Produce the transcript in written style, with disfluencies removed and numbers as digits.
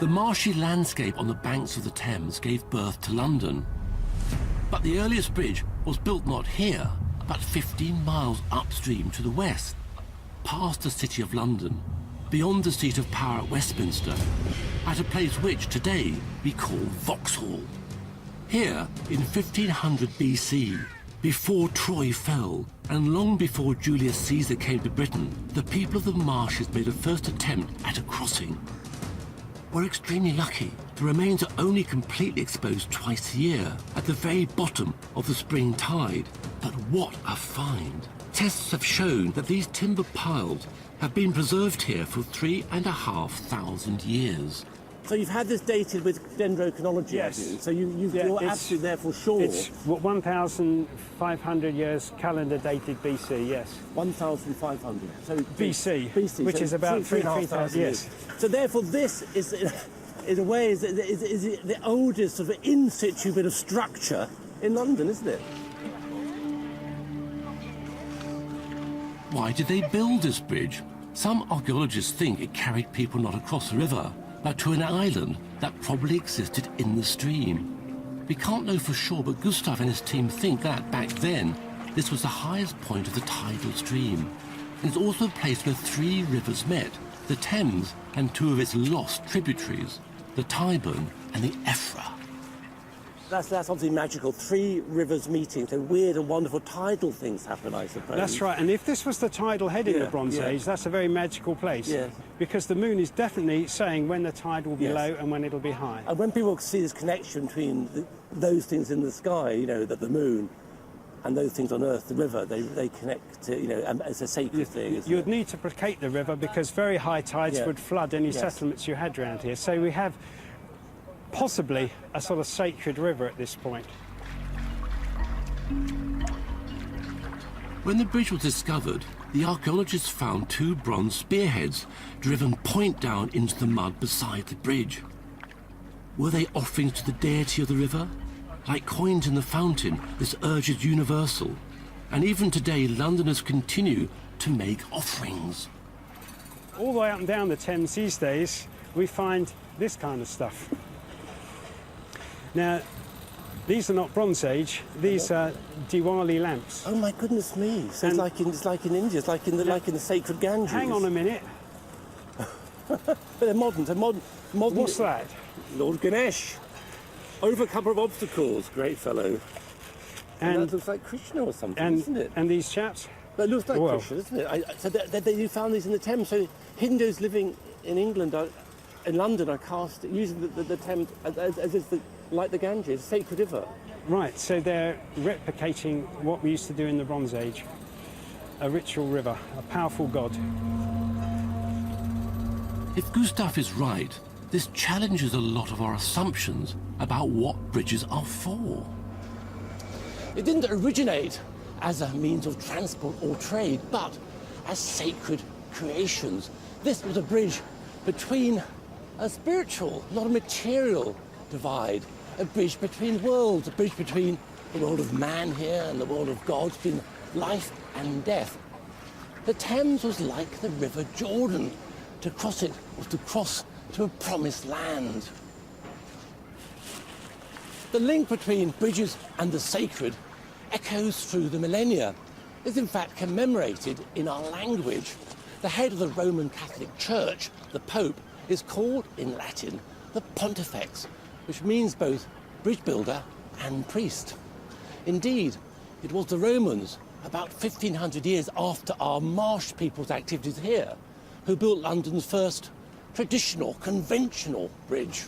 The marshy landscape on the banks of the Thames gave birth to London. But the earliest bridge was built not here, but 15 miles upstream to the west, past the City of London, beyond the seat of power at Westminster, at a place which today we call Vauxhall. Here, in 1500 BC, before Troy fell, and long before Julius Caesar came to Britain, the people of the marshes made a first attempt at a crossing. We're extremely lucky. The remains are only completely exposed twice a year, at the very bottom of the spring tide. But what a find! Tests have shown that these timber piles have been preserved here for 3,500 years. So you've had this dated with dendrochronology, yes. have you? So you're absolutely therefore sure? It's 1,500 years calendar dated BC, yes. 1,500. So BC, which so is about 3,500 years. So therefore this is, in a way, is the oldest sort of in situ bit of structure in London, isn't it? Why did they build this bridge? Some archaeologists think it carried people not across the river, but to an island that probably existed in the stream. We can't know for sure, but Gustav and his team think that, back then, this was the highest point of the tidal stream. It's also a place where three rivers met, the Thames and two of its lost tributaries, the Tyburn and the Effra. That's obviously magical. Three rivers meeting, so weird and wonderful tidal things happen, I suppose. That's right, and if this was the tidal head in the Bronze Age, that's a very magical place. Yeah. Because the moon is definitely saying when the tide will be low and when it'll be high. And when people see this connection between those things in the sky, you know, the moon, and those things on Earth, the river, they connect to, you know, it's a sacred thing. You'd need to placate the river because very high tides would flood any settlements you had around here. So we have possibly a sort of sacred river at this point. When the bridge was discovered, the archaeologists found two bronze spearheads driven point down into the mud beside the bridge. Were they offerings to the deity of the river? Like coins in the fountain, this urge is universal. And even today, Londoners continue to make offerings. All the way up and down the Thames these days, we find this kind of stuff. Now, these are not Bronze Age, these are Diwali lamps. Oh my goodness me! So it's like in India, it's like in the sacred Ganges. Hang on a minute. But they're modern. So modern. What's that? Lord Ganesh, overcomer of obstacles, great fellow. And that looks like Krishna or something, isn't it? And these chaps? That looks like Krishna, doesn't it? So you found these in the Thames. So Hindus living in England, in London, are cast using the Thames as if like the Ganges, sacred river. Right, so they're replicating what we used to do in the Bronze Age. A ritual river, a powerful god. If Gustav is right, this challenges a lot of our assumptions about what bridges are for. It didn't originate as a means of transport or trade, but as sacred creations. This was a bridge between a spiritual, not a material divide, a bridge between worlds, a bridge between the world of man here and the world of God, between life and death. The Thames was like the River Jordan. To cross it was to cross to a promised land. The link between bridges and the sacred echoes through the millennia. It's in fact commemorated in our language. The head of the Roman Catholic Church, the Pope, is called in Latin the Pontifex, which means both bridge builder and priest. Indeed, it was the Romans, about 1,500 years after our marsh people's activities here, who built London's first traditional, conventional bridge.